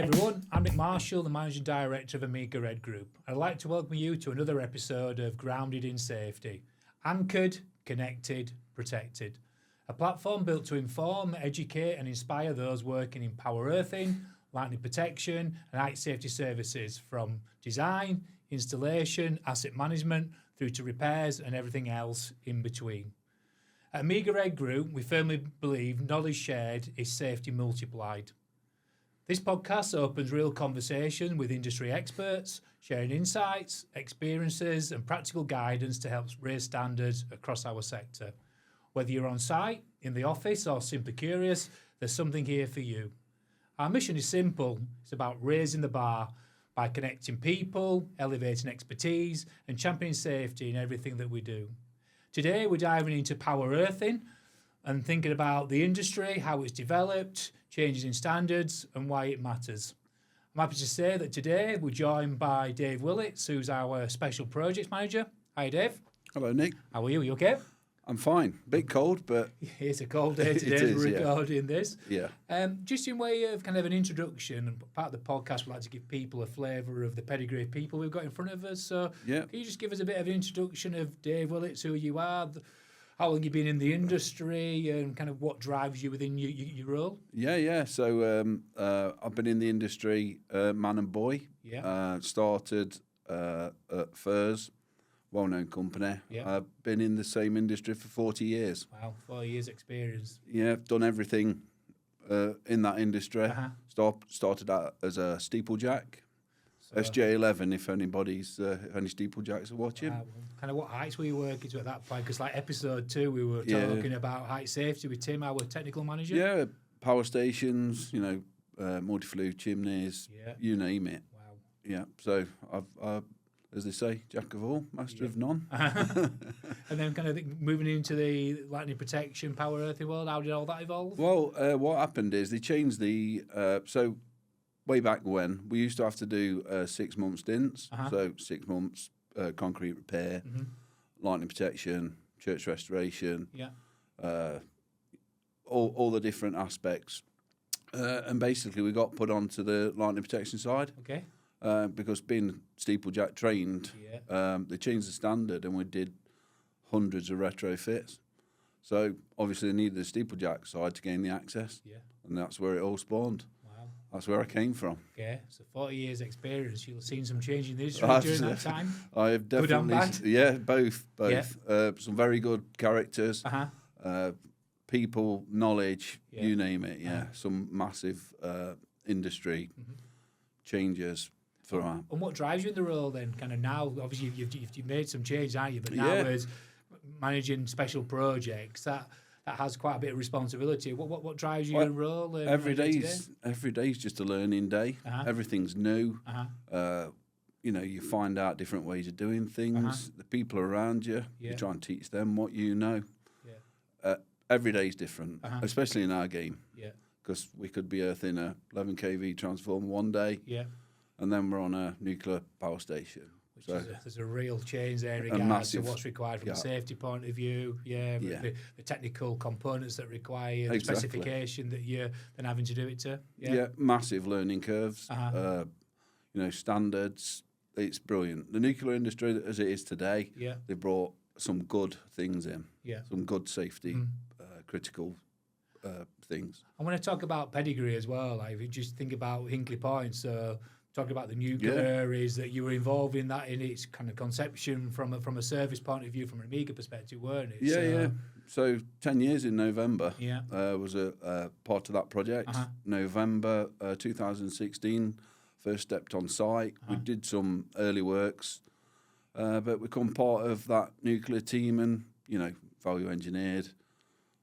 Hi everyone, I'm Nick Marshall, the Managing Director of Amiga Red Group. I'd like to welcome you to another episode of Grounded in Safety. Anchored, connected, protected. A platform built to inform, educate and inspire those working in power earthing, lightning protection and height safety services from design, installation, asset management through to repairs and everything else in between. At Amiga Red Group, we firmly believe knowledge shared is safety multiplied. This podcast opens real conversation with industry experts, sharing insights, experiences and practical guidance to help raise standards across our sector. Whether you're on site, in the office or simply curious, there's something here for you. Our mission is simple. It's about raising the bar by connecting people, elevating expertise and championing safety in everything that we do. Today we're diving into power earthing and thinking about the industry, how it's developed, changes in standards and why it matters. I'm happy to say that today we're joined by Dave Willets, who's our Special Projects Manager. Hi Dave. Hello Nick. How are you? Are you okay? I'm fine. Bit cold, but... It's a cold day today, we're recording this. Yeah. Just in way of kind of an introduction, and part of the podcast, we like to give people a flavour of the pedigree of people we've got in front of us. So can you just give us a bit of an introduction of Dave Willets, who you are, how long you've been in the industry and kind of what drives you within your role? Yeah. So I've been in the industry man and boy. Yeah. Started at Furs, well-known company. Yeah. I've been in the same industry for 40 years. Wow, 4 years experience. Yeah, I've done everything in that industry. Started out as a steeplejack. So, SJ11, if any steeplejacks are watching. Kind of what heights were you working to at that point? Because like episode 2, we were talking about height safety with Tim, our technical manager. Yeah, power stations, multi-flue chimneys, you name it. Wow. Yeah, so I've as they say, jack of all, master of none. And then kind of moving into the lightning protection, power earthing world, how did all that evolve? Well, what happened is they changed the... so way back when, we used to have to do 6-month stints. So 6 months concrete repair, lightning protection, church restoration, all the different aspects. And basically we got put onto the lightning protection side. Okay. Because being steeplejack trained, they changed the standard and we did hundreds of retrofits. So obviously they needed the steeplejack side to gain the access. Yeah. And that's where it all spawned. Wow. That's where I came from. Okay, so 40 years experience, you'll have seen some change in the industry during that time? I have definitely... Good and bad? Yeah, both. Yeah. Some very good characters, people, knowledge, you name it, Some massive industry changes. And what drives you in the role then? Kind of now, obviously you've made some changes, aren't you? But now as managing special projects, that has quite a bit of responsibility. What drives you in the role? Every day's just a learning day. Everything's new. You find out different ways of doing things. The people around you, you try and teach them what you know. Every day's different, especially in our game. Because we could be earthing a 11 kV transformer one day. And then we're on a nuclear power station. There's a real change there in regards to what's required from a safety point of view. The technical components that require the specification that you're then having to do it to. Yeah, massive learning curves. Standards. It's brilliant. The nuclear industry, as it is today, they brought some good things in. Some good safety, critical things. I want to talk about pedigree as well. Like, if you just think about Hinkley Point, so talking about the nuclear areas that you were involved in that in its kind of conception from a service point of view, from an Amiga perspective, weren't it? So 10 years in November was a part of that project. November 2016, first stepped on site. We did some early works, but become part of that nuclear team and, value engineered.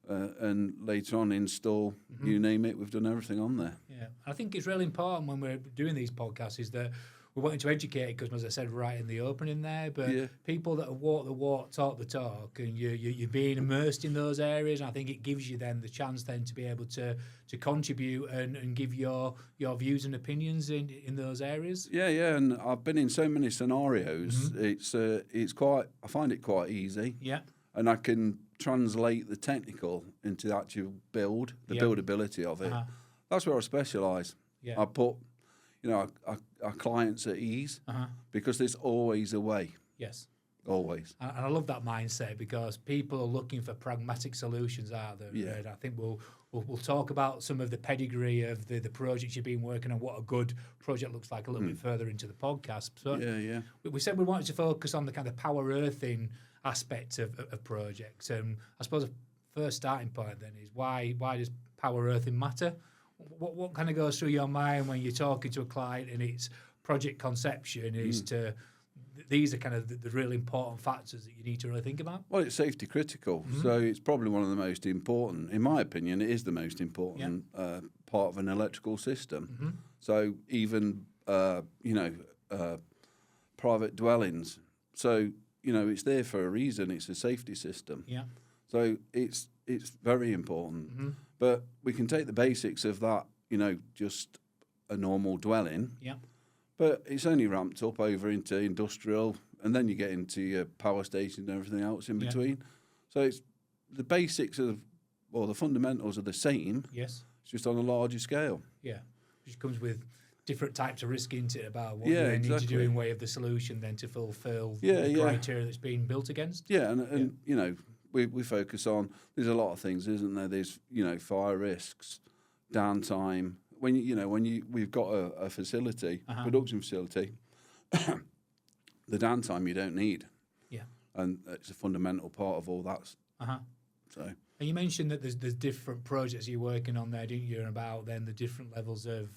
And later on install, you name it, we've done everything on there. Yeah, I think it's really important when we're doing these podcasts is that we're wanting to educate, because as I said right in the opening there, but people that have walked the walk, talk the talk, and you're being immersed in those areas, and I think it gives you then the chance then to be able to contribute and give your views and opinions in those areas. Yeah, and I've been in so many scenarios, it's quite, I find it quite easy. Yeah. And I can translate the technical into the actual build, the buildability of it. That's where I specialise. I put our clients at ease, because there's always a way. Yes. Always. And I love that mindset, because people are looking for pragmatic solutions, aren't they? Yeah. And I think we'll talk about some of the pedigree of the projects you've been working on, what a good project looks like a little bit further into the podcast. So we said we wanted to focus on the kind of power earthing aspect of projects. I suppose the first starting point then is why does power earthing matter? What kind of goes through your mind when you're talking to a client and it's project conception is to these are kind of the really important factors that you need to really think about? Well, it's safety critical, so it's probably one of the most important, in my opinion, it is the most important part of an electrical system. So even, private dwellings. So, it's there for a reason. It's a safety system. Yeah. So it's very important. But we can take the basics of that, just a normal dwelling. Yeah. But it's only ramped up over into industrial, and then you get into your power stations and everything else in between. So it's the basics the fundamentals are the same. Yes. It's just on a larger scale. Yeah. Which comes with different types of risk into it about what you need to do in way of the solution then to fulfil the criteria that's being built against. Yeah, and we focus on, there's a lot of things, isn't there? There's, fire risks, downtime. We've got a facility, production facility, the downtime you don't need. Yeah. And it's a fundamental part of all that. So. And you mentioned that there's different projects you're working on there, didn't you? And about then the different levels of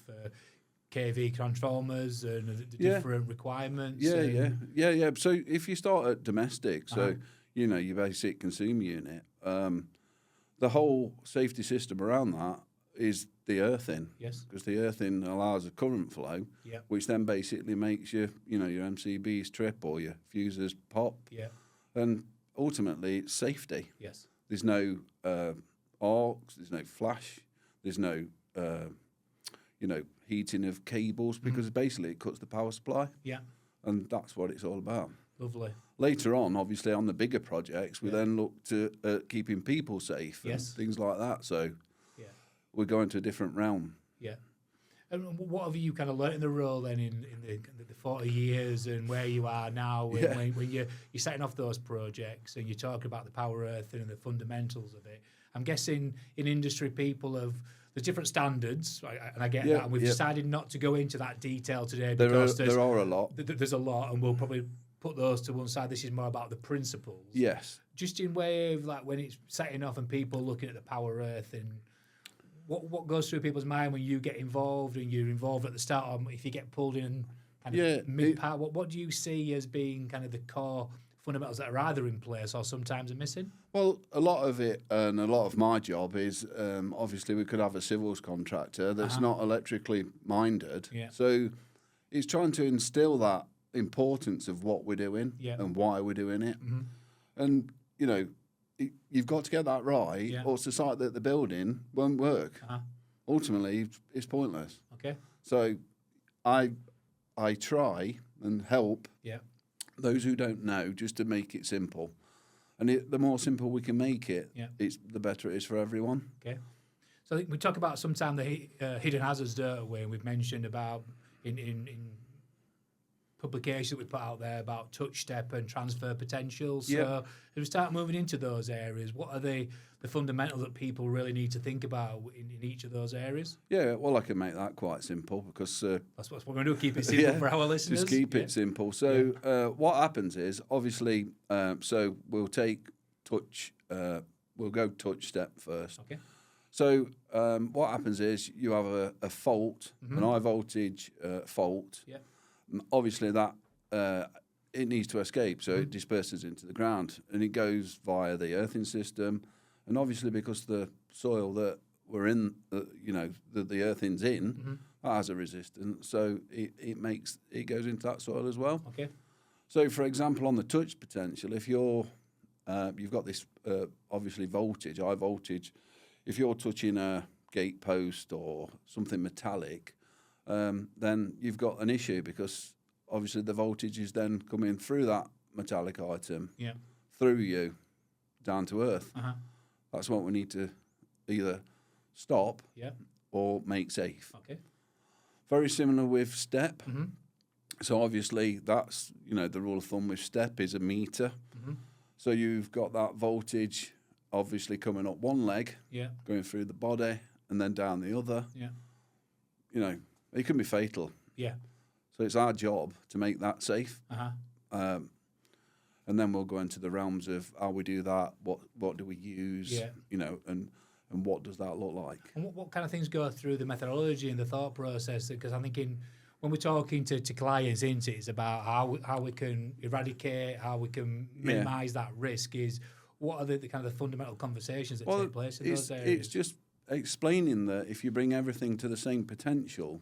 KV transformers and the different requirements. Yeah. So if you start at domestic, so your basic consumer unit, the whole safety system around that is the earthing. Yes. Because the earthing allows a current flow, which then basically makes your MCBs trip or your fuses pop. Yeah. And ultimately, it's safety. Yes. There's no arcs, there's no flash, there's no, heating of cables, because basically it cuts the power supply. Yeah. And that's what it's all about. Lovely. Later on, obviously, on the bigger projects, we then look to keeping people safe and things like that. So we're going to a different realm. Yeah. And what have you kind of learnt in the role then in the 40 years and where you are now when you're setting off those projects and you're talking about the power earthing and the fundamentals of it? I'm guessing in industry people there's different standards, and I get that, and we've decided not to go into that detail today because there are a lot. There's a lot, and we'll probably put those to one side. This is more about the principles. Yes. Just in way of like when it's setting off and people looking at the power earthing, what goes through people's mind when you get involved and you're involved at the start, or if you get pulled in kind of mid-part, what do you see as being kind of the core fundamentals that are either in place or sometimes are missing? Well, a lot of it, and a lot of my job is, obviously we could have a civils contractor that's not electrically minded. Yeah. So it's trying to instill that importance of what we're doing and why we're doing it. And, you've got to get that right, or it's the site that the building won't work. Ultimately, it's pointless. Okay. So I try and help those who don't know, just to make it simple. And the more simple we can make it, the better it is for everyone. Okay. So I think we talk about sometimes the hidden hazards, don't we? We've mentioned about in publications that we put out there about touch step and transfer potential. So if we start moving into those areas, what are the fundamentals that people really need to think about in each of those areas? Yeah, well, I can make that quite simple because... that's what we're going to do, keep it simple for our listeners. Just keep it simple. So what happens is, obviously, so we'll take touch, we'll go touch step first. Okay. So what happens is you have a fault, an high voltage fault. Yeah. Obviously, that it needs to escape, so it disperses into the ground, and it goes via the earthing system. And obviously, because the soil that we're in, the earthing's in, that has a resistance, so it goes into that soil as well. Okay. So, for example, on the touch potential, if you've got this obviously voltage, high voltage, if you're touching a gate post or something metallic, then you've got an issue because obviously the voltage is then coming through that metallic item, through you, down to earth. That's what we need to either stop or make safe. Okay. Very similar with step. So obviously that's, the rule of thumb with step is a meter. So you've got that voltage obviously coming up one leg, going through the body and then down the other. It can be fatal. So it's our job to make that safe. And then we'll go into the realms of how we do that, what do we use, and what does that look like. And what kind of things go through the methodology and the thought process? Because I'm thinking when we're talking to clients, it's about how we can eradicate, how we can minimise that risk. Is what are the kind of the fundamental conversations that take place in those areas? It's just explaining that if you bring everything to the same potential,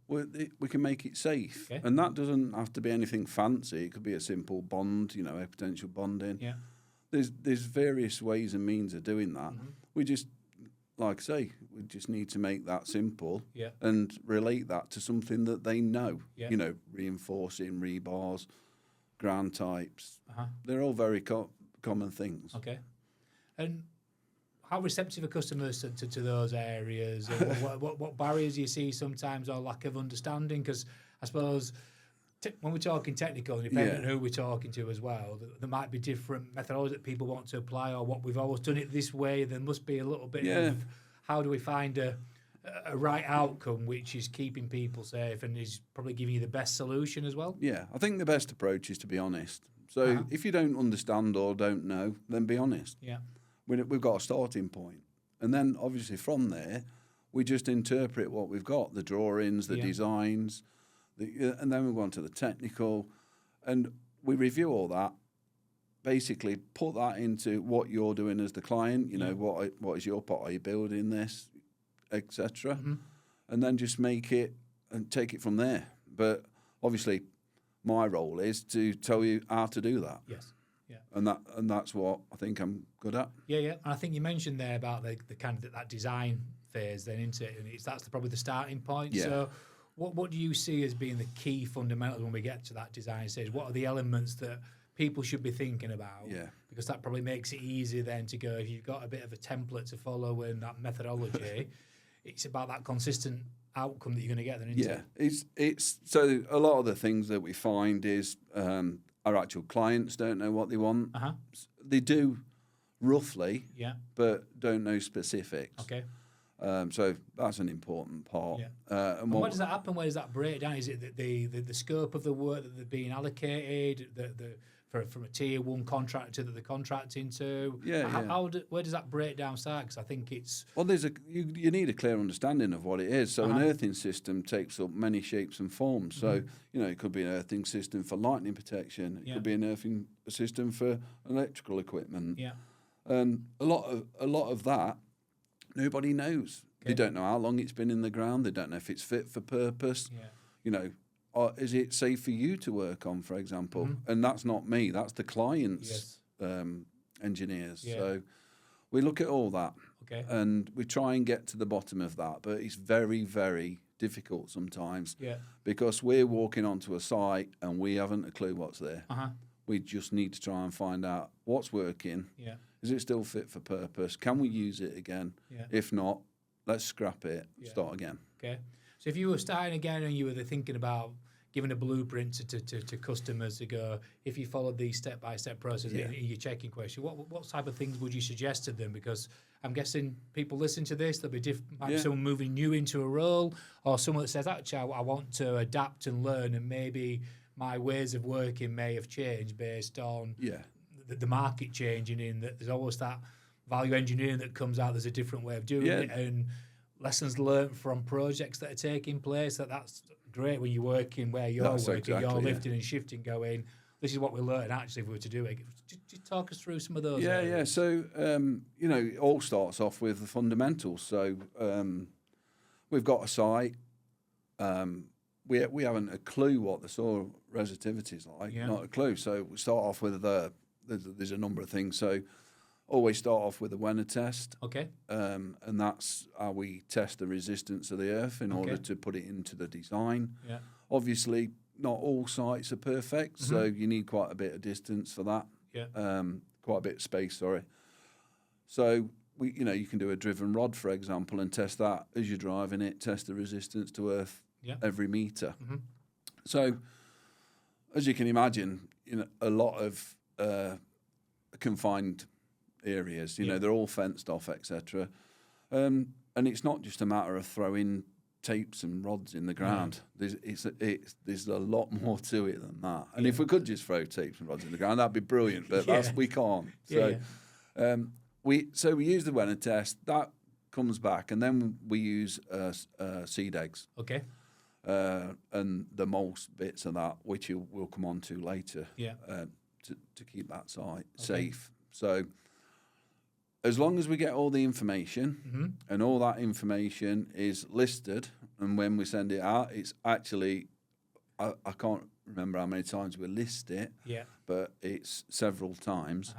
we can make it safe. And that doesn't have to be anything fancy. It could be a simple bond, a potential bonding. There's various ways and means of doing that. We just, like I say, we just need to make that simple and relate that to something that they know. Reinforcing, rebars, ground types. They're all very common things. And how receptive are customers to those areas? What barriers do you see sometimes, or lack of understanding? Because I suppose when we're talking technical, depending on who we're talking to as well, there might be different methodologies that people want to apply, or what we've always done it this way. There must be a little bit of how do we find a right outcome which is keeping people safe and is probably giving you the best solution as well? I think the best approach is to be honest. So if you don't understand or don't know, then be honest. We've got a starting point. And then obviously from there, we just interpret what we've got, the drawings, the designs, and then we go on to the technical. And we review all that, basically put that into what you're doing as the client, what is your part, are you building this, etc. And then just make it and take it from there. But obviously my role is to tell you how to do that. And that's what I think I'm good at. And I think you mentioned there about the kind of that design phase then, isn't it? And that's probably the starting point. So what do you see as being the key fundamentals when we get to that design stage? What are the elements that people should be thinking about? Because that probably makes it easier then to go, if you've got a bit of a template to follow and that methodology, it's about that consistent outcome that you're going to get then, isn't it? It's so a lot of the things that we find is our actual clients don't know what they want. They do roughly, but don't know specifics. So that's an important part. And where does that happen? Where does that break down? Is it the scope of the work that they're being allocated, from a tier one contractor that they're contracting to? Where does that breakdown start? Because I think it's... Well, you need a clear understanding of what it is. So an earthing system takes up many shapes and forms. So, it could be an earthing system for lightning protection. It could be an earthing system for electrical equipment. And a lot of that, nobody knows. They don't know how long it's been in the ground. They don't know if it's fit for purpose. Or is it safe for you to work on, for example? And that's not me. That's the client's engineers. So we look at all that. And we try and get to the bottom of that. But it's very, very difficult sometimes. Because we're walking onto a site and we haven't a clue what's there. We just need to try and find out what's working. Is it still fit for purpose? Can we use it again? If not, let's scrap it, start again. So if you were starting again and you were thinking about giving a blueprint to customers to go, if you followed these step-by-step process in your checking question, what type of things would you suggest to them? Because I'm guessing people listen to this, there'll be might be someone moving new into a role, or someone that says, actually, I want to adapt and learn, and maybe my ways of working may have changed based on the market changing, in that there's always that value engineering that comes out, there's a different way of doing it, and lessons learned from projects that are taking place. That's great when you're working where you're working, you're lifting and shifting, going, this is what we learned actually if we were to do it. Just talk us through some of those areas. So, it all starts off with the fundamentals. So we've got a site. We haven't a clue what the soil resistivity is like, not a clue. So we start off with there's a number of things. So always start off with a Wenner test. And that's how we test the resistance of the earth in order to put it into the design. Obviously, not all sites are perfect, so you need quite a bit of distance for that. Quite a bit of space, sorry. So you can do a driven rod, for example, and test that as you're driving it, test the resistance to earth every meter. So, as you can imagine, a lot of confined areas, they're all fenced off, etc. And it's not just a matter of throwing tapes and rods in the ground. There's a lot more to it than that. And if we could just throw tapes and rods in the ground, that'd be brilliant. But we can't. So we use the Willett test. That comes back, and then we use seed eggs. Okay. And the most bits of that, which we'll come on to later. To keep that site safe. So as long as we get all the information and all that information is listed, and when we send it out, it's actually, I can't remember how many times we list it, but it's several times.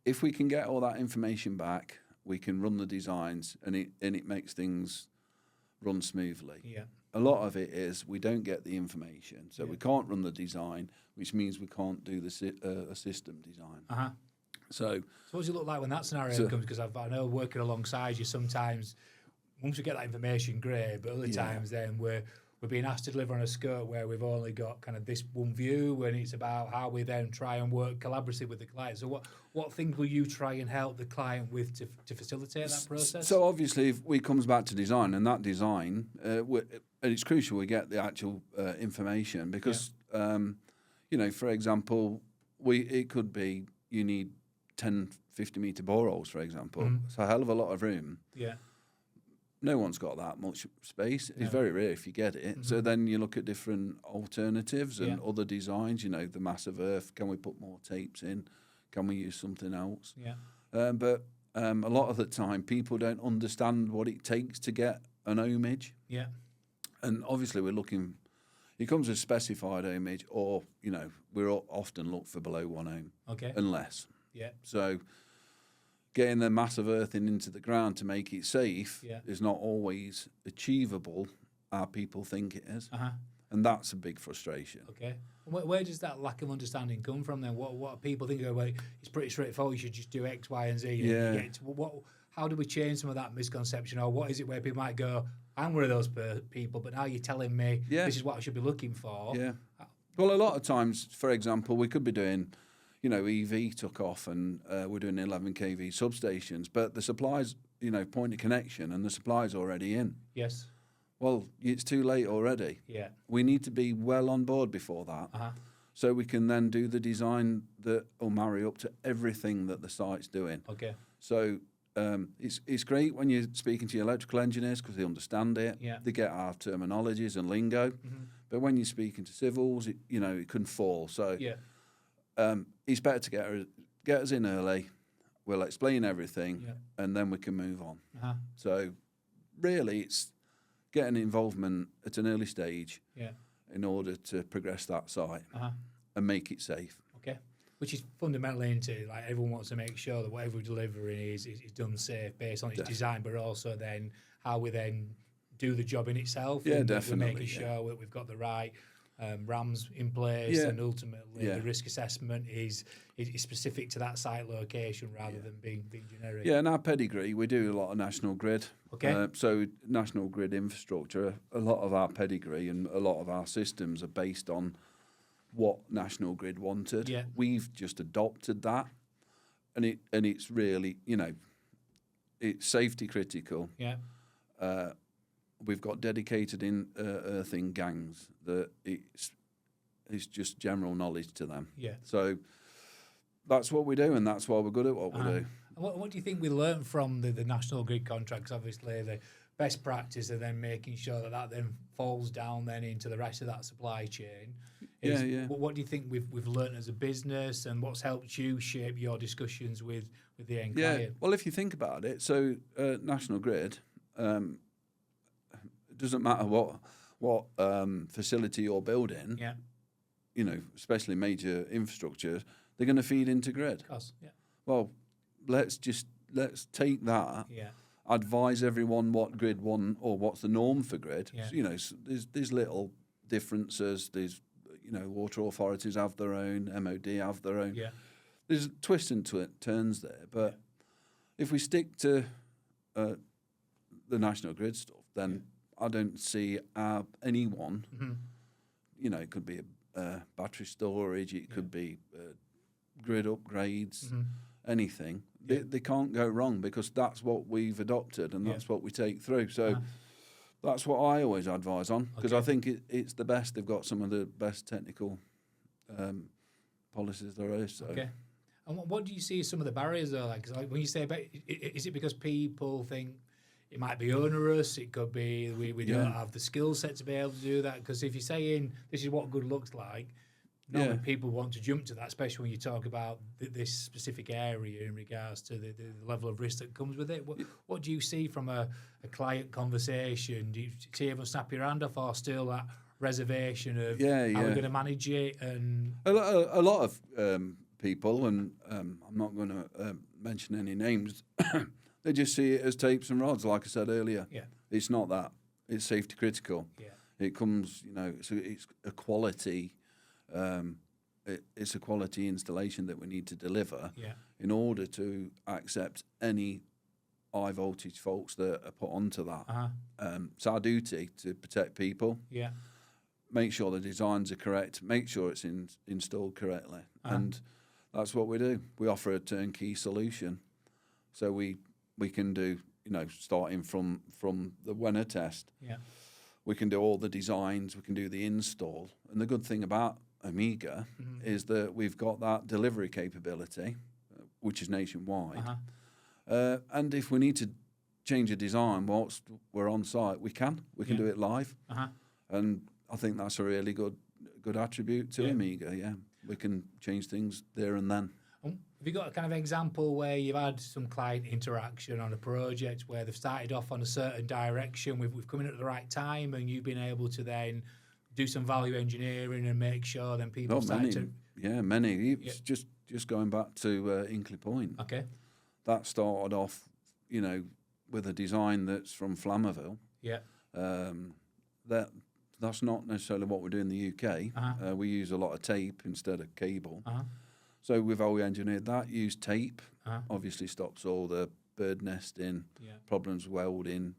If we can get all that information back, we can run the designs, and it makes things run smoothly. A lot of it is we don't get the information, so we can't run the design, which means we can't do a system design. So what does it look like when that scenario comes? Because I know working alongside you, sometimes once we get that information, great, but other times then we're being asked to deliver on a scope where we've only got kind of this one view, and it's about how we then try and work collaboratively with the client. So what things will you try and help the client with to facilitate that process? So obviously, if we comes back to design, and that design, and it's crucial we get the actual information, because for example, it could be you need 10, 50 metre boreholes, for example. It's a hell of a lot of room. No one's got that much space. It's very rare if you get it. So then you look at different alternatives and other designs, the massive earth. Can we put more tapes in? Can we use something else? But a lot of the time, people don't understand what it takes to get an ohmage. And obviously, we're looking, it comes with specified ohmage, or, we're often look for below 1 ohm. And less. So getting the massive earthing into the ground to make it safe is not always achievable how people think it is. And that's a big frustration. Where does that lack of understanding come from then? What people think, well, it's pretty straightforward, you should just do X, Y, and Z. How do we change some of that misconception? Or what is it where people might go, I'm one of those people, but now you're telling me this is what I should be looking for? Well, a lot of times, for example, we could be doing, EV took off, and we're doing 11 kV substations, but the supply's, point of connection, and the supply's already in. Well, it's too late already. We need to be well on board before that, so we can then do the design that will marry up to everything that the site's doing. So it's great when you're speaking to your electrical engineers, because they understand it. They get our terminologies and lingo. But when you're speaking to civils, it can fall. So it's better to get us in early. We'll explain everything, and then we can move on. So really, it's getting involvement at an early stage in order to progress that site and make it safe. Which is fundamentally into, like, everyone wants to make sure that whatever we're delivering is done safe based on its design, but also then how we then do the job in itself. Definitely. We're making sure that we've got the right RAMs in place, and ultimately the risk assessment is specific to that site location rather than being generic. In our pedigree, we do a lot of National Grid. So National Grid infrastructure, a lot of our pedigree and a lot of our systems are based on what National Grid wanted. We've just adopted that, and it's really, it's safety critical. We've got dedicated earthing gangs that it's just general knowledge to them. So that's what we do, and that's why we're good at what we do. What do you think we learned from the National Grid contracts? Obviously, the best practice, and then making sure that then falls down then into the rest of that supply chain. What do you think we've learned as a business, and what's helped you shape your discussions with the end client? Well, if you think about it, so National Grid, it doesn't matter what facility you're building, especially major infrastructure, they're going to feed into grid. Of course, Well, let's take that. Advise everyone what grid want, or what's the norm for grid. So, there's little differences. There's water authorities have their own, MOD have their own. There's twists and turns there, but if we stick to the National Grid stuff, then I don't see anyone. You know, it could be battery storage, it could be grid upgrades, anything. They can't go wrong because that's what we've adopted and that's what we take through. So that's what I always advise on because I think it's the best. They've got some of the best technical policies there is. So. Okay. And what do you see as some of the barriers though? Like when you say about, is it because people think it might be onerous? It could be we don't have the skill set to be able to do that. Because if you're saying this is what good looks like, normally people want to jump to that, especially when you talk about this specific area in regards to the level of risk that comes with it. What do you see from a client conversation? Do you see everyone snap your hand off, or still that reservation of how we're going to manage it? And a lot of people, and I'm not going to mention any names, they just see it as tapes and rods, like I said earlier. Yeah. It's not that. It's safety critical. Yeah. It comes, you know, it's a quality. It's a quality installation that we need to deliver in order to accept any high voltage faults that are put onto that. It's our duty to protect people. Yeah. Make sure the designs are correct. Make sure it's installed correctly, and that's what we do. We offer a turnkey solution, so we can do, you know, starting from the winner test. Yeah. We can do all the designs. We can do the install, and the good thing about Amiga is that we've got that delivery capability, which is nationwide. And if we need to change a design whilst we're on site, we can do it live. And I think that's a really good attribute to Amiga. Yeah, we can change things there and then. Have you got a kind of example where you've had some client interaction on a project where they've started off on a certain direction, we've come in at the right time, and you've been able to then do some value engineering and make sure then people start to... Yeah, many. It's just going back to Inkley Point. Okay. That started off, you know, with a design that's from Flamerville. Yeah. That's not necessarily what we do in the UK. We use a lot of tape instead of cable. So we've always engineered that, used tape. Obviously stops all the bird nesting, problems welding,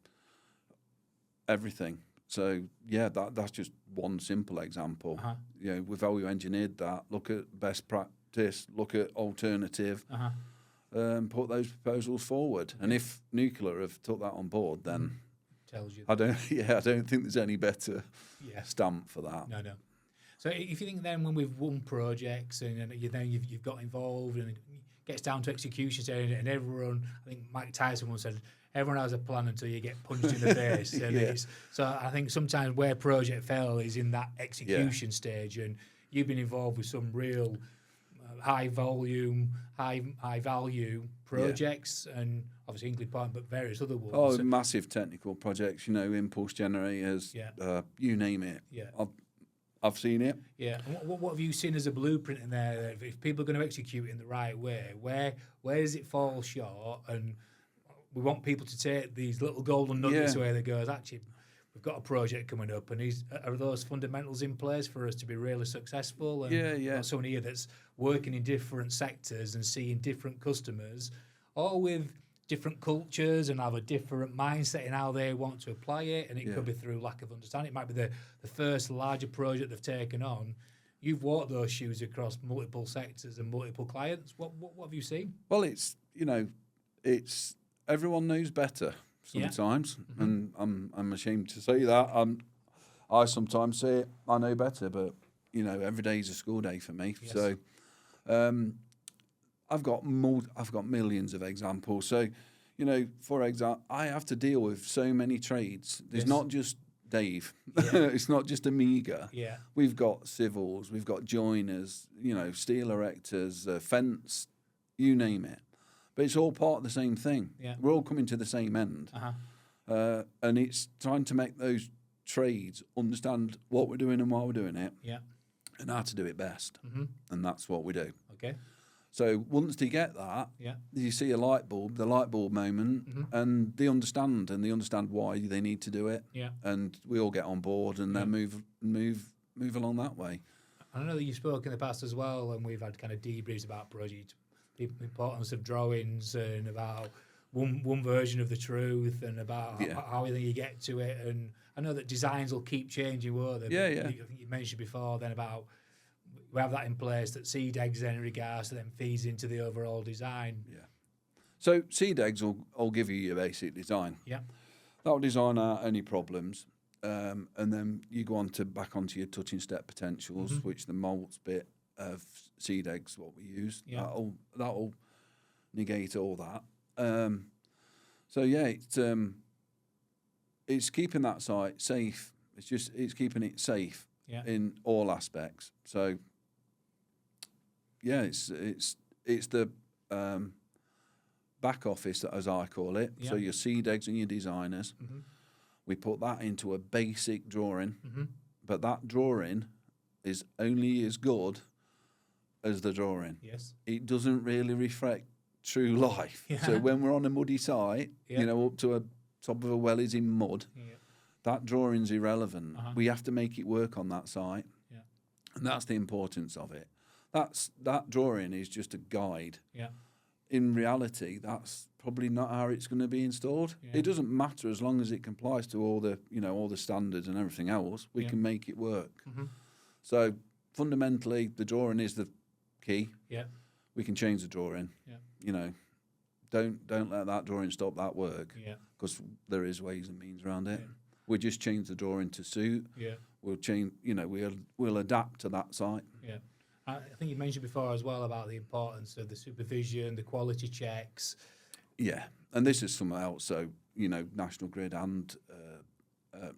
everything. So, yeah, that's just one simple example. You know, we've always engineered that. Look at best practice, look at alternative, put those proposals forward. And if Nuclear have took that on board, then tells you I don't think there's any better stamp for that. No. So if you think then when we've won projects and you've got involved and it gets down to execution stage and everyone, I think Mike Tyson once said, everyone has a plan until you get punched in the face. And so I think sometimes where project fail is in that execution stage, and you've been involved with some real high volume, high value projects, and obviously Inkley Point, but various other ones. Oh, massive technical projects, you know, impulse generators, you name it. Yeah. I've seen it. Yeah. And what have you seen as a blueprint in there? If people are going to execute it in the right way, where does it fall short? And we want people to take these little golden nuggets away that goes, actually, we've got a project coming up, and are those fundamentals in place for us to be really successful? And got someone here that's working in different sectors and seeing different customers, all with different cultures and have a different mindset in how they want to apply it, and it could be through lack of understanding. It might be the first larger project they've taken on. You've walked those shoes across multiple sectors and multiple clients. What have you seen? Well, it's everyone knows better sometimes, and I'm ashamed to say that. I sometimes say I know better, but you know, every day is a school day for me. Yes. So I've got millions of examples. So, you know, for example, I have to deal with so many trades. There's not just Dave. It's not just Amiga. Yeah. We've got civils, we've got joiners, you know, steel erectors, fence, you name it. But it's all part of the same thing. Yeah. We're all coming to the same end. And it's trying to make those trades understand what we're doing and why we're doing it. Yeah. And how to do it best. And that's what we do. Okay. So once they get that, you see the light bulb moment, and they understand why they need to do it. Yeah. And we all get on board and then move along that way. I know that you spoke in the past as well, and we've had kind of debriefs about projects, the importance of drawings and about one version of the truth and about how you get to it. And I know that designs will keep changing, won't they? Yeah, I think you mentioned before then about we have that in place, that seed eggs then in regards to then feeds into the overall design. Yeah. So seed eggs will give you your basic design. Yeah. That'll design out any problems. And then you go on to back onto your touching step potentials, which the molds bit of seed eggs, what we use. Yeah. That'll negate all that. So yeah, it's keeping that site safe. It's keeping it safe in all aspects. So yeah, it's the back office, as I call it. Yeah. So your seed eggs and your designers. Mm-hmm. We put that into a basic drawing, but that drawing is only as good as the drawing. Yes. It doesn't really reflect true life. Yeah. So when we're on a muddy site, up to a top of a well is in mud, that drawing's irrelevant. We have to make it work on that site. Yeah. And that's the importance of it. That drawing is just a guide. Yeah. In reality, that's probably not how it's going to be installed. Yeah. It doesn't matter as long as it complies to all the standards and everything else. We can make it work. Mm-hmm. So fundamentally, the drawing is the key. Yeah, we can change the drawing. Yeah, don't let that drawing stop that work. Yeah, because there is ways and means around it. Yeah. We just change the drawing to suit. Yeah, we'll change. We'll adapt to that site. Yeah. I think you mentioned before as well about the importance of the supervision, the quality checks. Yeah, and this is something else. So, National Grid and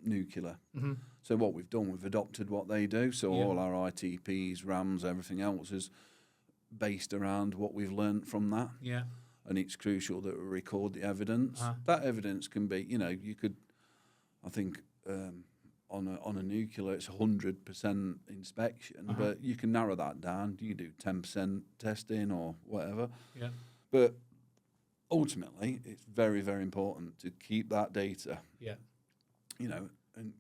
Nuclear. Mm-hmm. So what we've done, we've adopted what they do. So all our ITPs, RAMs, everything else is based around what we've learned from that. Yeah. And it's crucial that we record the evidence. That evidence can be, you could, I think, on a nuclear, it's 100% inspection, but you can narrow that down. You do 10% testing or whatever. Yeah. But ultimately, it's very, very important to keep that data. Yeah. And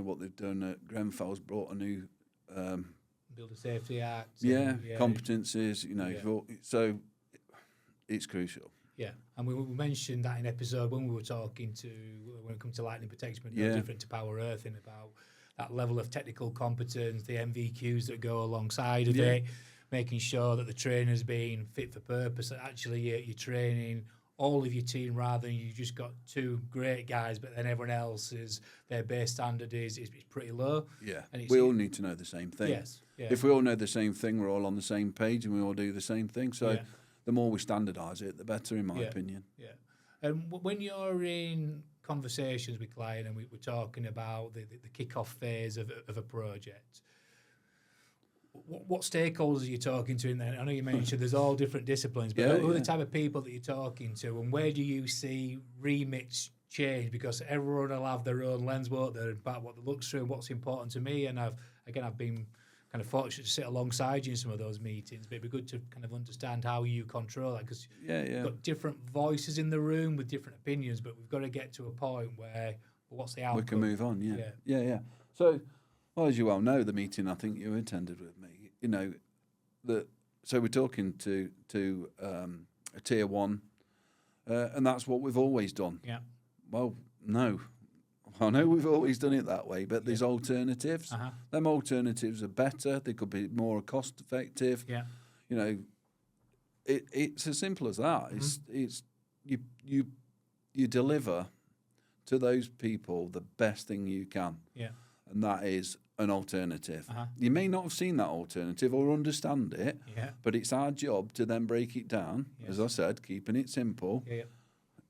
what they've done at Grenfell's brought a new Builder Safety Act. Competencies. So it's crucial. Yeah, and we mentioned that in episode when we were talking when it comes to lightning protection, but no different to power earthing, about that level of technical competence, the MVQs that go alongside of it, making sure that the trainer's being fit for purpose, that actually you're training all of your team rather than you just got two great guys, but then everyone else their base standard is pretty low. Yeah, and we all need to know the same thing. Yes. Yeah. If we all know the same thing, we're all on the same page and we all do the same thing. So the more we standardise it, the better, in my opinion. Yeah. And when you're in conversations with client and we're talking about the kick-off phase of a project, what stakeholders are you talking to in there? I know you mentioned there's all different disciplines, but who are the type of people that you're talking to, and where do you see remits change? Because everyone will have their own lens, won't they, about what they look through and what's important to me. And I've been kind of fortunate to sit alongside you in some of those meetings, but it'd be good to kind of understand how you control that, because you've got different voices in the room with different opinions, but we've got to get to a point where what's the outcome? We can move on, yeah. So, well, as you well know, the meeting I think you attended with me, so we're talking to a tier one, and that's what we've always done. Yeah. Well, no. I know we've always done it that way, but there's alternatives. Them alternatives are better. They could be more cost effective. Yeah. It's as simple as that. It's you deliver to those people the best thing you can. Yeah. And that is an alternative. You may not have seen that alternative or understand it, but it's our job to then break it down. Yes. As I said, keeping it simple. Yeah.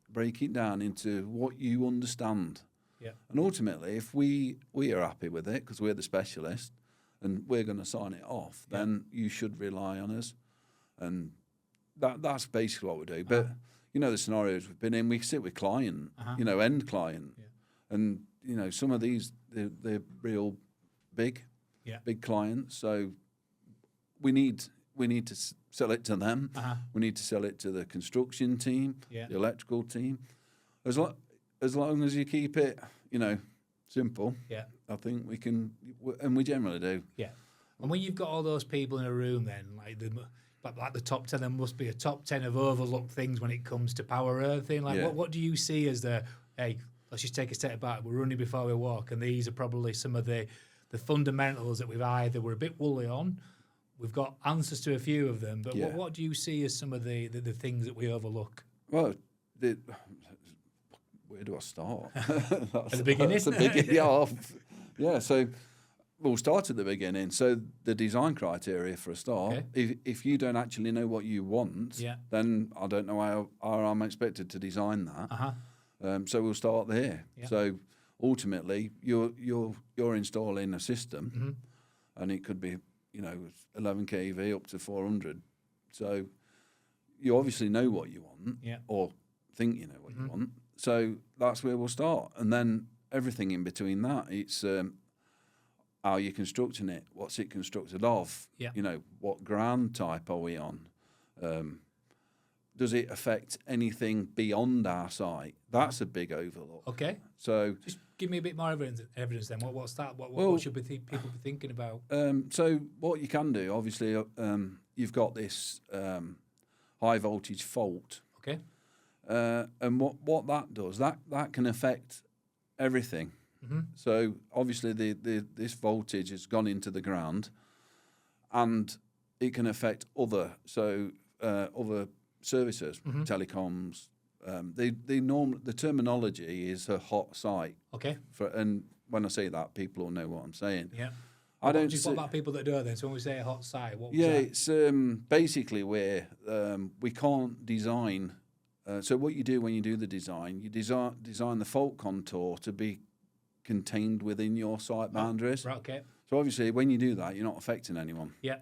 Break it down into what you understand. Yeah. And ultimately, if we are happy with it, because we're the specialist and we're going to sign it off, then you should rely on us. And that's basically what we do. But, the scenarios we've been in, we sit with client, end client. Yeah. And, some of these, they're real big clients. So we need to sell it to them. We need to sell it to the construction team, the electrical team. As long as you keep it, simple, I think we can, and we generally do. Yeah. And when you've got all those people in a room, then, like like the top 10, there must be a top 10 of overlooked things when it comes to power earthing. Like, what do you see as hey, let's just take a step back. We're running before we walk, and these are probably some of the fundamentals that we're a bit woolly on. We've got answers to a few of them, but what do you see as some of the things that we overlook? Well, where do I start? At the beginning? That's the beginning. Yeah, so we'll start at the beginning. So the design criteria for a start, if you don't actually know what you want, then I don't know how I'm expected to design that. So we'll start there. Yeah. So ultimately, you're installing a system, and it could be 11 kV up to 400. So you obviously know what you want, or think you know what you want. So that's where we'll start, and then everything in between that, it's how you're constructing it, what's it constructed of, what ground type are we on, does it affect anything beyond our site? That's a big overlook. Okay. So just give me a bit more evidence then. What's that? What should people be thinking about? So what you can do, obviously, you've got this high voltage fault. Okay. And what that does, that can affect everything. So obviously this voltage has gone into the ground, and it can affect other services, telecoms. The terminology is a hot site. Okay. And when I say that, people will know what I'm saying. Yeah. What about people that do it then? So when we say a hot site, what was that? It's basically where we can't design. So what you do when you do the design, you design the fault contour to be contained within your site boundaries. Right, okay. So obviously when you do that, you're not affecting anyone. Yeah.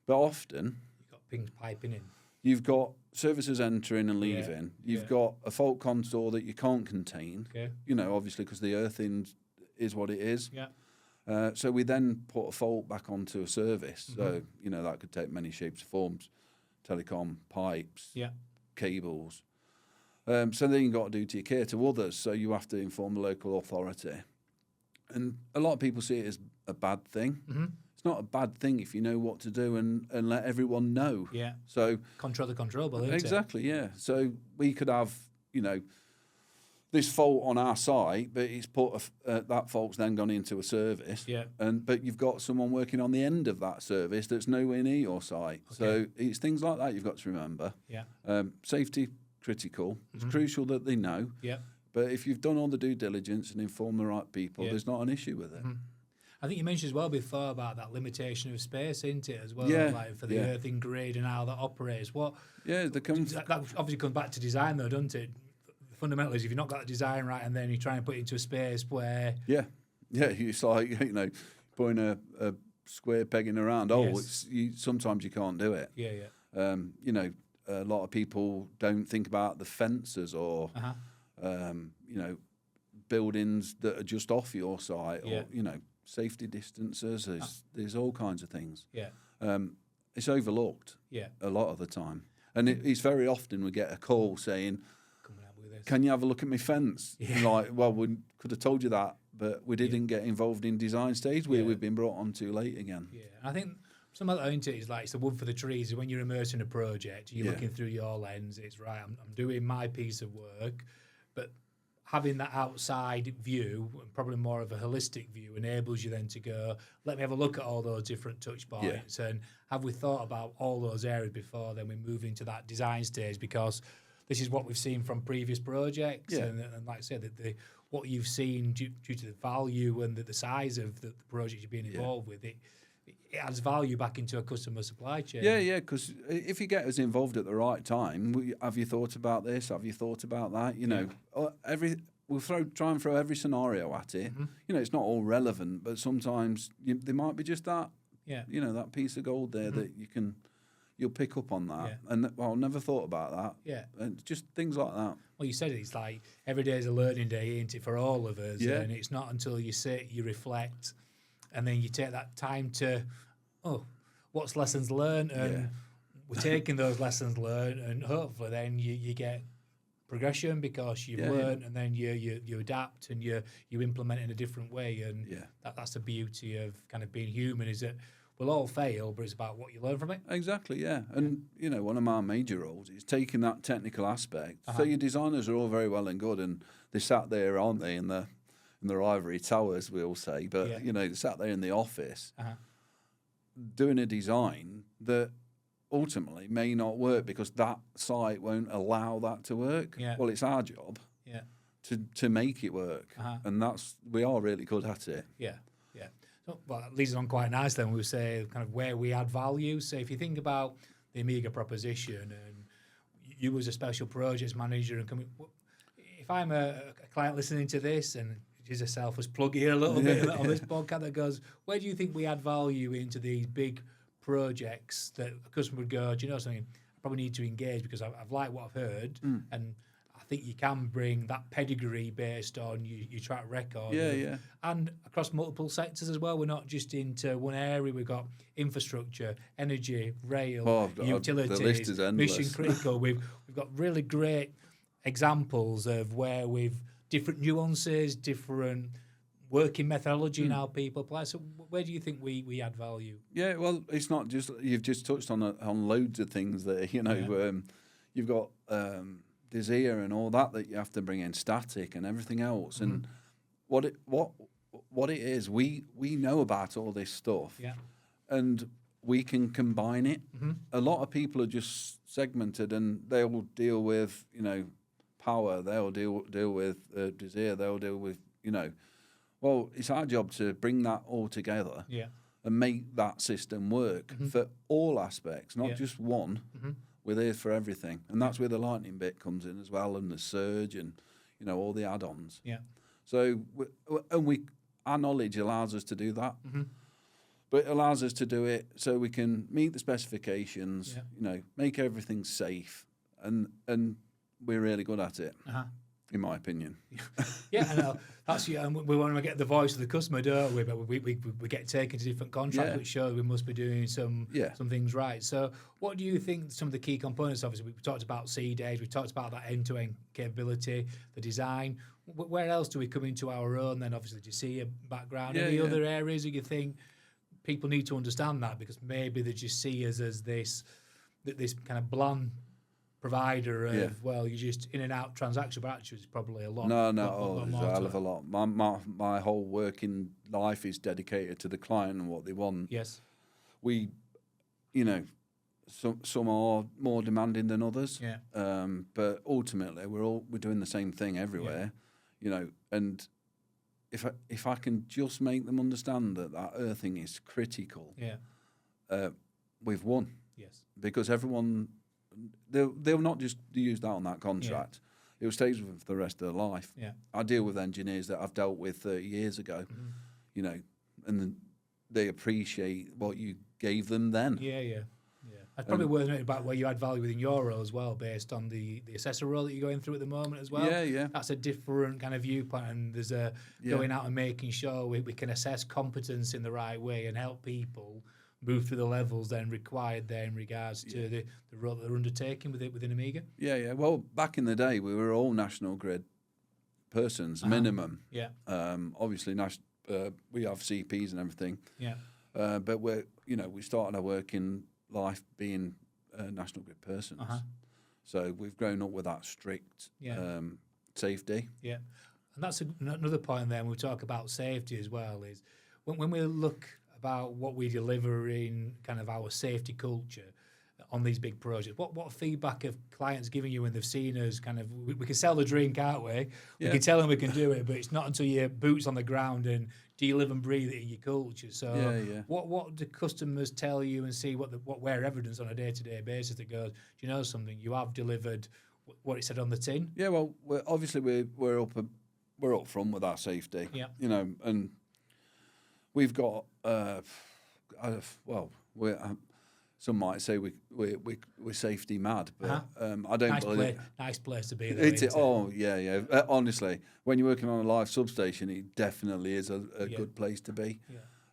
But often you've got pings piping in. You've got services entering and leaving. You've got a fault contour that you can't contain. Okay. Obviously because the earthing is what it is. Yeah. So we then put a fault back onto a service. So, that could take many shapes and forms. Telecom, pipes, cables. So then you've got to do to your care to others. So you have to inform the local authority. And a lot of people see it as a bad thing. It's not a bad thing if you know what to do and let everyone know. Yeah. So control the controllable, isn't exactly, yeah. So we could have, this fault on our site, but it's put that fault's then gone into a service. Yeah. But you've got someone working on the end of that service that's nowhere near your site. Okay. So it's things like that you've got to remember. Yeah. Safety critical. It's crucial that they know. Yeah. But if you've done all the due diligence and informed the right people, there's not an issue with it. I think you mentioned as well before about that limitation of space, isn't it, as well? Yeah. Like for the earthing grid and how that operates. That obviously comes back to design though, doesn't it? Fundamentally, if you've not got the design right and then you try and put it into a space where... Yeah, it's like, putting a square pegging around. Sometimes you can't do it. Yeah. A lot of people don't think about the fences or, buildings that are just off your site or, safety distances. There's all kinds of things. Yeah. It's overlooked a lot of the time. And it's very often we get a call saying, can you have a look at my fence? Yeah. Like, well, we could have told you that, but we didn't get involved in design stage. We've been brought on too late again. Yeah, I think some of that is like it's the wood for the trees. When you're immersed in a project, you're looking through your lens. It's right. I'm doing my piece of work, but having that outside view, and probably more of a holistic view, enables you then to go, let me have a look at all those different touch points. And have we thought about all those areas before then we move into that design stage? Because this is what we've seen from previous projects. And like I said, what you've seen due to the value and the size of the project you're being involved with, it adds value back into a customer supply chain. Yeah, because if you get us involved at the right time, have you thought about this? Have you thought about that? We'll try and throw every scenario at it. It's not all relevant, but sometimes there might be just that, that piece of gold there that you'll pick up on that. And I never thought about that. Yeah. And just things like that. Well, you said it's like every day is a learning day, ain't it, for all of us? Yeah. And it's not until you sit, you reflect, and then you take that time to, what's lessons learned? And we're taking those lessons learned, and hopefully then you get progression because you've learned, and then you adapt and you implement in a different way. And that's the beauty of kind of being human, is that we'll all fail, but it's about what you learn from it. Exactly, yeah. And, you know, one of my major roles is taking that technical aspect. So your designers are all very well and good, and they sat there, aren't they, in their ivory towers, we all say, but, you know, they sat there in the office doing a design that ultimately may not work because that site won't allow that to work. Yeah. Well, it's our job to make it work, and we are really good at it. Yeah, yeah. So, well, that leads on quite nice then. We say kind of where we add value. So if you think about the Amiga proposition, and you as a special projects manager, and if I'm a client listening to this, and is a selfish plug here a little bit on this podcast that goes, where do you think we add value into these big projects that a customer would go, do you know something, I probably need to engage because I've liked what I've heard, and I think you can bring that pedigree based on your track record. And across multiple sectors as well. We're not just into one area. We've got infrastructure, energy, rail, utilities, the list is endless. Mission critical. We've got really great examples of where we've different nuances, different working methodology in how people apply. So where do you think we add value? Yeah, well, it's not just, you've just touched on loads of things there, you know. You've got Desire and all that you have to bring in, static and everything else. And what it is, we know about all this stuff. And we can combine it. A lot of people are just segmented, and they'll deal with, you know, power, they'll deal with Desire, they'll deal with, you know. Well, it's our job to bring that all together and make that system work for all aspects, not just one. We're there for everything. And that's where the lightning bit comes in as well, and the surge and, you know, all the add-ons. So, our knowledge allows us to do that. But it allows us to do it so we can meet the specifications, you know, make everything safe, and we're really good at it. In my opinion. I know. That's we want to get the voice of the customer, don't we? But we get taken to different contracts, which show we must be doing some things right. So what do you think some of the key components, obviously, we talked about seed age, we talked about that end-to-end capability, the design. Where else do we come into our own then? Obviously, do you see a background? Any other areas that you think people need to understand that? Because maybe they just see us as this kind of bland provider of, well, you're just in and out transaction, but actually it's probably a lot. No, there's a hell of a lot. My whole working life is dedicated to the client and what they want. Yes. We, you know, some are more demanding than others. But ultimately we're doing the same thing everywhere, you know, and if I can just make them understand that earthing is critical, we've won. Yes. Because everyone, they'll not just use that on that contract. It will stay with them for the rest of their life. I deal with engineers that I've dealt with 30 years ago, you know, and they appreciate what you gave them then. That's probably worth noting about where you add value within your role as well, based on the assessor role that you're going through at the moment as well. That's a different kind of viewpoint, and there's a going out and making sure we can assess competence in the right way and help people move through the levels then required there in regards to the role that they're undertaking within Amiga. Well, back in the day, we were all National Grid persons, minimum. Obviously, we have CPs and everything. But we started our working life being National Grid persons. So we've grown up with that strict safety. And that's another point there, when we talk about safety as well, is when we look about what we deliver in kind of our safety culture on these big projects, what feedback have clients giving you when they've seen us kind of, we can sell the drink, can't we? We can tell them we can do it, but it's not until your boots on the ground and do you live and breathe it in your culture. So what do customers tell you and see where evidence on a day-to-day basis that goes, do you know something, you have delivered what it said on the tin? Well, obviously we're up front with our safety. You know, and we've got some might say we're safety mad, but I don't believe. Nice place to be. There, honestly, when you're working on a live substation, it definitely is a good place to be.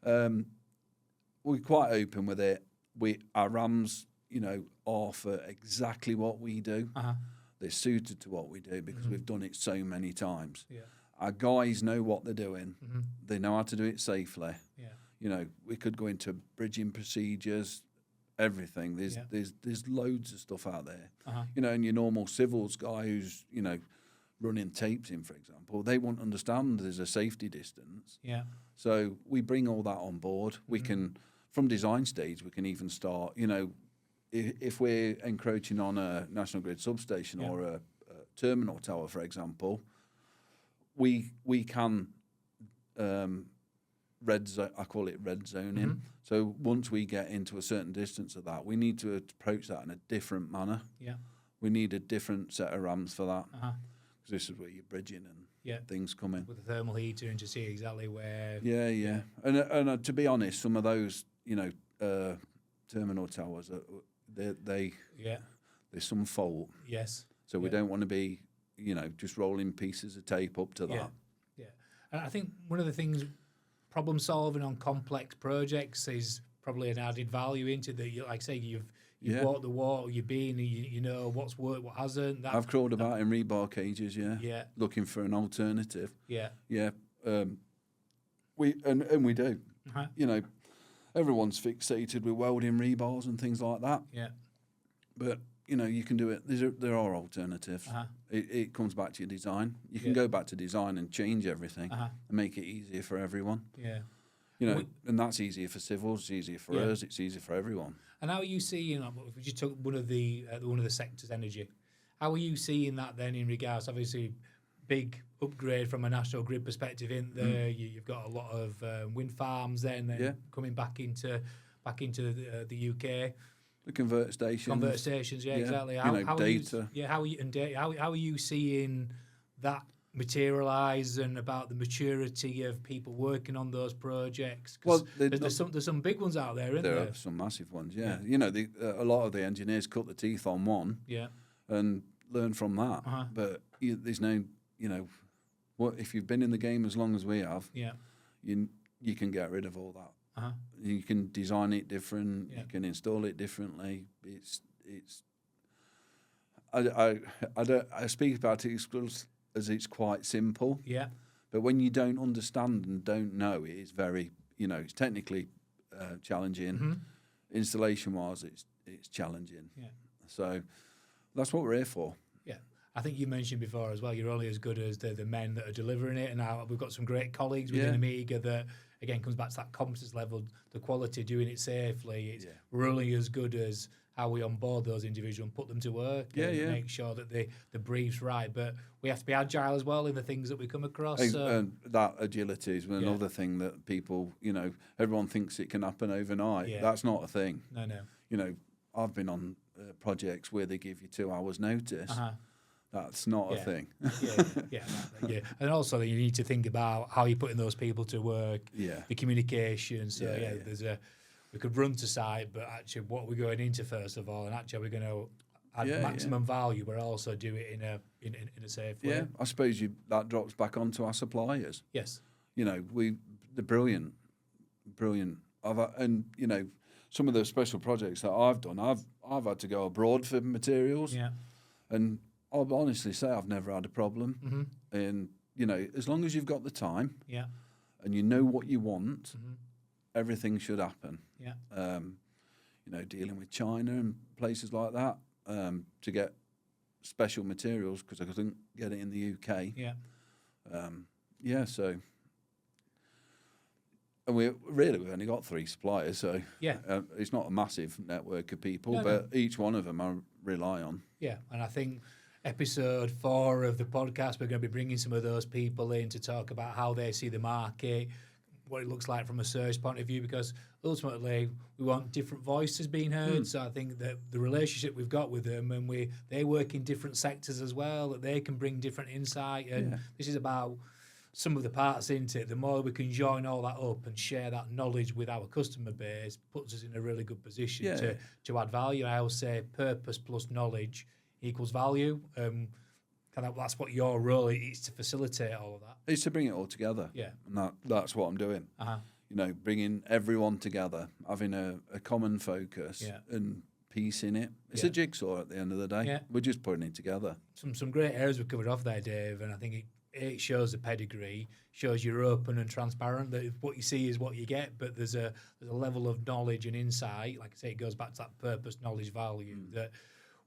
We're quite open with it. Our RAMs, you know, are for exactly what we do. They're suited to what we do because we've done it so many times. Our guys know what they're doing. They know how to do it safely. You know, we could go into bridging procedures, everything. There's loads of stuff out there. You know, and your normal civils guy who's, you know, running tapes in, for example, they won't understand there's a safety distance. Yeah. So we bring all that on board. We can, from design stage, we can even start, you know, if we're encroaching on a national grid substation or a terminal tower, for example, we can I call it red zoning. So once we get into a certain distance of that, we need to approach that in a different manner. Yeah. We need a different set of ramps for that. Because this is where you're bridging and things come in. With the thermal heater and to see exactly where... Yeah. And to be honest, some of those, you know, terminal towers, there's some fault. Yes. So we don't want to be, you know, just rolling pieces of tape up to that. Yeah. And I think one of the things, problem solving on complex projects is probably an added value into that. You, like I say, you've walked the water, you've been, you know what's worked, what hasn't. I've crawled about in rebar cages, looking for an alternative. We do. You know, everyone's fixated with welding rebars and things like that. Yeah. But you know, you can do it. There are alternatives. It comes back to your design. You can go back to design and change everything and make it easier for everyone. Yeah. You know, and that's easier for civils, it's easier for us, it's easier for everyone. And how are you seeing, if we just took one of the sectors, energy, how are you seeing that then in regards, obviously, big upgrade from a national grid perspective in there, you've got a lot of wind farms then coming back into the UK. The convert stations. Exactly. How data. How are you seeing that materialise and about the maturity of people working on those projects? Well, there's some big ones out there, isn't there? There are some massive ones, You know, a lot of the engineers cut the teeth on one and learn from that. But there's no, you know, if you've been in the game as long as we have, you can get rid of all that. You can design it different. You can install it differently. I speak about it as it's quite simple. Yeah. But when you don't understand and don't know, it is very, you know, it's technically challenging. Installation wise, it's challenging. Yeah. So that's what we're here for. Yeah. I think you mentioned before as well, you're only as good as the men that are delivering it. And now we've got some great colleagues within Amiga that, again, comes back to that competence level, the quality, doing it safely. It's really as good as how we onboard those individuals and put them to work and make sure that the brief's right. But we have to be agile as well in the things that we come across. And that agility is another thing that people, you know, everyone thinks it can happen overnight. Yeah. That's not a thing. No. You know, I've been on projects where they give you 2 hours notice. That's not a thing. Yeah. And also you need to think about how you're putting those people to work, the communication. So we could run to site, but actually what we're going into first of all, and actually we're going to add maximum value, but also do it in a safe way. Yeah, I suppose that drops back onto our suppliers. Yes. You know, they're brilliant. And you know, some of the special projects that I've done, I've had to go abroad for materials. Yeah. And I'll honestly say I've never had a problem. And, you know, as long as you've got the time and you know what you want, everything should happen. Yeah. You know, dealing with China and places like that to get special materials because I couldn't get it in the UK. Yeah. So... And we've only got 3 suppliers, so it's not a massive network of people, but each one of them I rely on. Yeah, and I think episode 4 of the podcast, we're going to be bringing some of those people in to talk about how they see the market, what it looks like from a search point of view, because ultimately we want different voices being heard. So I think that the relationship we've got with them, and they work in different sectors as well, that they can bring different insight, and this is about some of the parts into it. The more we can join all that up and share that knowledge with our customer base puts us in a really good position to add value. I always say purpose plus knowledge equals value. That's what your role is, to facilitate all of that. It's to bring it all together. Yeah. And that's what I'm doing. You know, bringing everyone together, having a common focus and piecing it. It's a jigsaw at the end of the day. Yeah. We're just putting it together. Some great areas we've covered off there, Dave, and I think it shows the pedigree, shows you're open and transparent, that what you see is what you get, but there's a level of knowledge and insight. Like I say, it goes back to that purpose, knowledge, value, that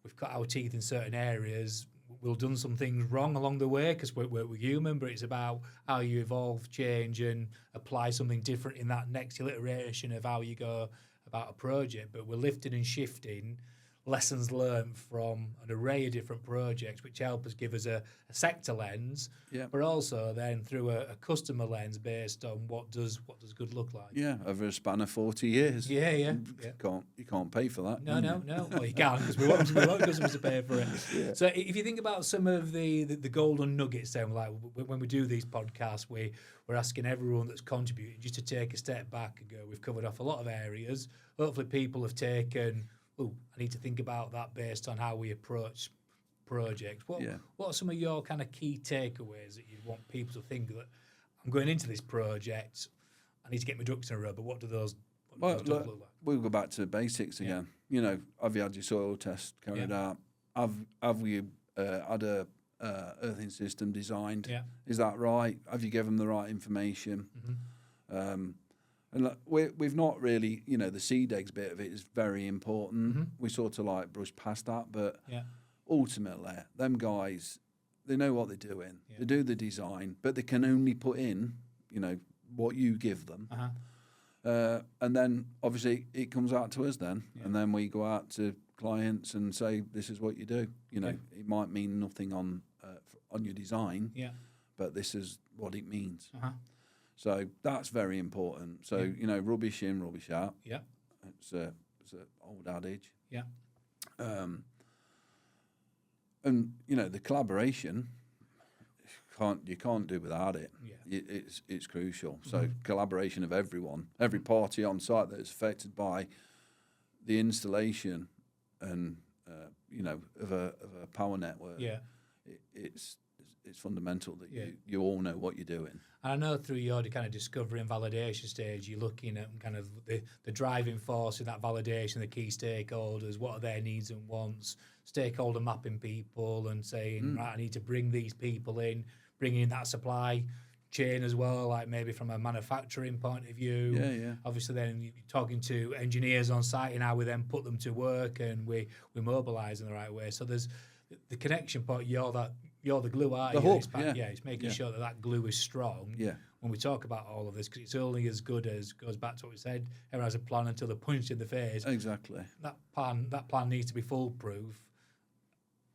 we've cut our teeth in certain areas. We've done some things wrong along the way because we're human, but it's about how you evolve, change, and apply something different in that next iteration of how you go about a project. But we're lifting and shifting lessons learned from an array of different projects, which help us give us a sector lens, but also then through a customer lens based on what does good look like. Yeah, over a span of 40 years. Yeah. You can't pay for that. No. Well, you can't because we want customers to pay for it. Yeah. So if you think about some of the golden nuggets, then like when we do these podcasts, we're asking everyone that's contributing just to take a step back and go, we've covered off a lot of areas. Hopefully people have taken, I need to think about that based on how we approach projects. What are some of your kind of key takeaways that you want people to think that I'm going into this project, I need to get my ducks in a row, but what do those look like? We'll go back to basics again. You know, have you had your soil test carried out? Have we had a earthing system designed? Yeah. Is that right? Have you given them the right information? And look, we've not really, you know, the seed eggs bit of it is very important. We sort of like brush past that, but ultimately, them guys, they know what they're doing. They do the design, but they can only put in, you know, what you give them. And then obviously it comes out to us then, and then we go out to clients and say, this is what you do. You know, it might mean nothing on your design, but this is what it means. So that's very important. So, you know, rubbish in, rubbish out. Yeah. It's an old adage. Yeah. And, you know, the collaboration, you can't do without it. Yeah. It's crucial. So collaboration of everyone, every party on site that is affected by the installation and, you know, of a power network. Yeah. It's fundamental that you all know what you're doing. And I know through your kind of discovery and validation stage, you're looking at kind of the driving force in that validation, the key stakeholders, what are their needs and wants, stakeholder mapping people and saying, right, I need to bring these people in, bringing in that supply chain as well, like maybe from a manufacturing point of view. Yeah. Obviously then you're talking to engineers on site and how we then put them to work and we mobilise in the right way. So there's the connection point, you're the glue, aren't you? It's making sure that glue is strong. Yeah. When we talk about all of this, because it's only as good as goes back to what we said. Everyone has a plan until they're punched in the face. Exactly. That plan needs to be foolproof.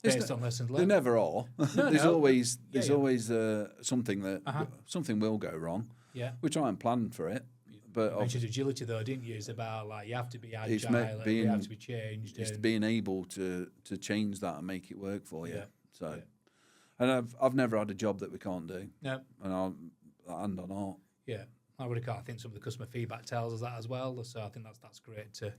Based on lessons learned. They never are. There's always something that something will go wrong. Yeah. We try and plan for it. But you mentioned agility though, didn't you? It's about like you have to be agile, you have to be changed. It's being able to change that and make it work for you. Yeah. So. And I've never had a job that we can't do. No. And hand on heart. Yeah. I think some of the customer feedback tells us that as well. So I think that's great to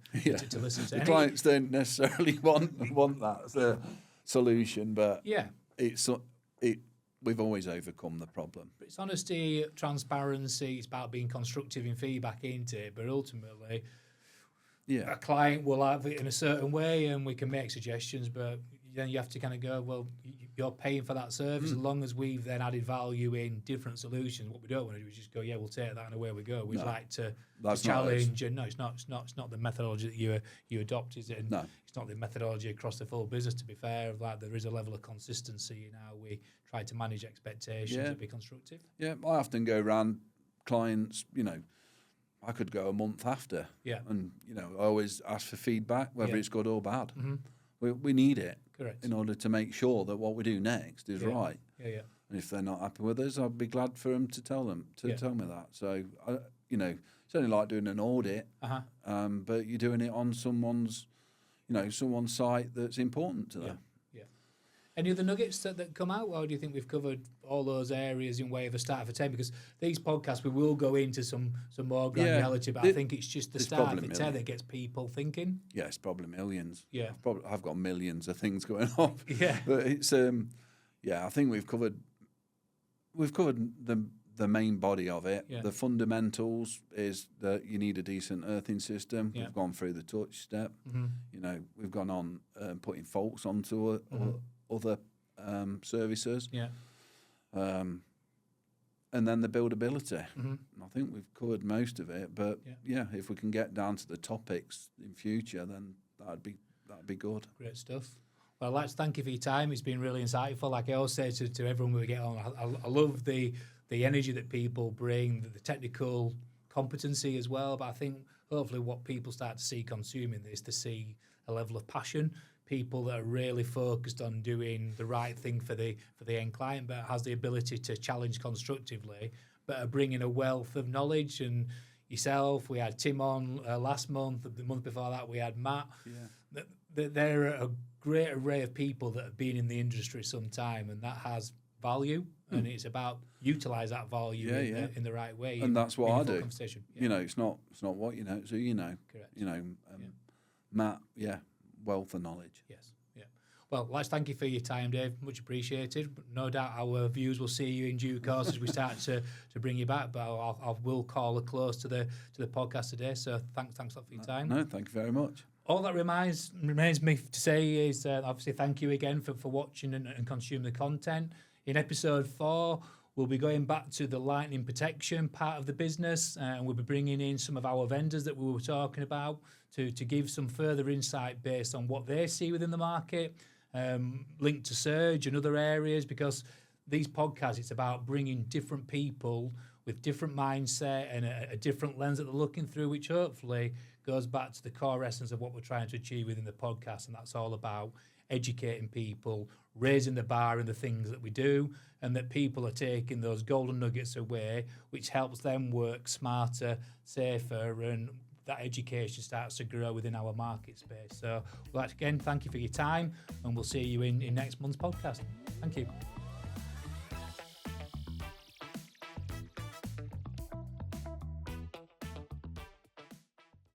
listen to. The clients don't necessarily want that as a solution, but we've always overcome the problem. But it's honesty, transparency. It's about being constructive in feedback into it. But ultimately, a client will have it in a certain way, and we can make suggestions. But then you have to kind of go, well, you're paying for that service. As long as we've then added value in different solutions, what we don't want to do is just go, we'll take that and away we go. We'd like to challenge, and no, it's not the methodology that you adopt, is it? And it's not the methodology across the full business. To be fair, like there is a level of consistency in how we try to manage expectations and be constructive. Yeah, I often go around clients. You know, I could go a month after. Yeah, and you know, I always ask for feedback, whether it's good or bad. We need it. Correct. In order to make sure that what we do next is right. Yeah. And if they're not happy with us, I'd be glad for them to tell me that. So, you know, it's only like doing an audit, but you're doing it on someone's site that's important to them. Yeah. Any other nuggets that come out, or do you think we've covered all those areas in way of a start for 10? Because these podcasts, we will go into some more granularity, but I think it's just the start for 10 that gets people thinking. Yeah, it's probably millions. Yeah. I've got millions of things going on. Yeah. But it's, I think we've covered the main body of it. Yeah. The fundamentals is that you need a decent earthing system. Yeah. We've gone through the touch step. You know, we've gone on putting faults onto other services. Yeah. And then the buildability. I think we've covered most of it, but if we can get down to the topics in future, then that'd be good. Great stuff. Well, let's thank you for your time. It's been really insightful. Like I always say to everyone we get on, I love the energy that people bring, the technical competency as well. But I think hopefully what people start to see consuming this, to see a level of passion, people that are really focused on doing the right thing for the end client, but has the ability to challenge constructively, but are bringing a wealth of knowledge. And yourself, we had Tim on last month. The month before that, we had Matt. They're a great array of people that have been in the industry some time, and that has value. And it's about utilise that value in the right way. And that's what I do. You know, it's not what you know, it's who you know. Correct. You know, Matt, wealth of knowledge. Yes, yeah. Well, let's thank you for your time, Dave. Much appreciated. No doubt our viewers will see you in due course as we start to bring you back. But I will call a close to the podcast today. So thanks a lot for your time. No, thank you very much. All that remains me to say is obviously thank you again for watching and consuming the content. In episode 4, we'll be going back to the lightning protection part of the business, and we'll be bringing in some of our vendors that we were talking about to give some further insight based on what they see within the market, linked to Surge and other areas, because these podcasts, it's about bringing different people with different mindset and a different lens that they're looking through, which hopefully goes back to the core essence of what we're trying to achieve within the podcast, and that's all about educating people, raising the bar in the things that we do, and that people are taking those golden nuggets away, which helps them work smarter, safer, and that education starts to grow within our market space. So, again, thank you for your time, and we'll see you in next month's podcast. Thank you.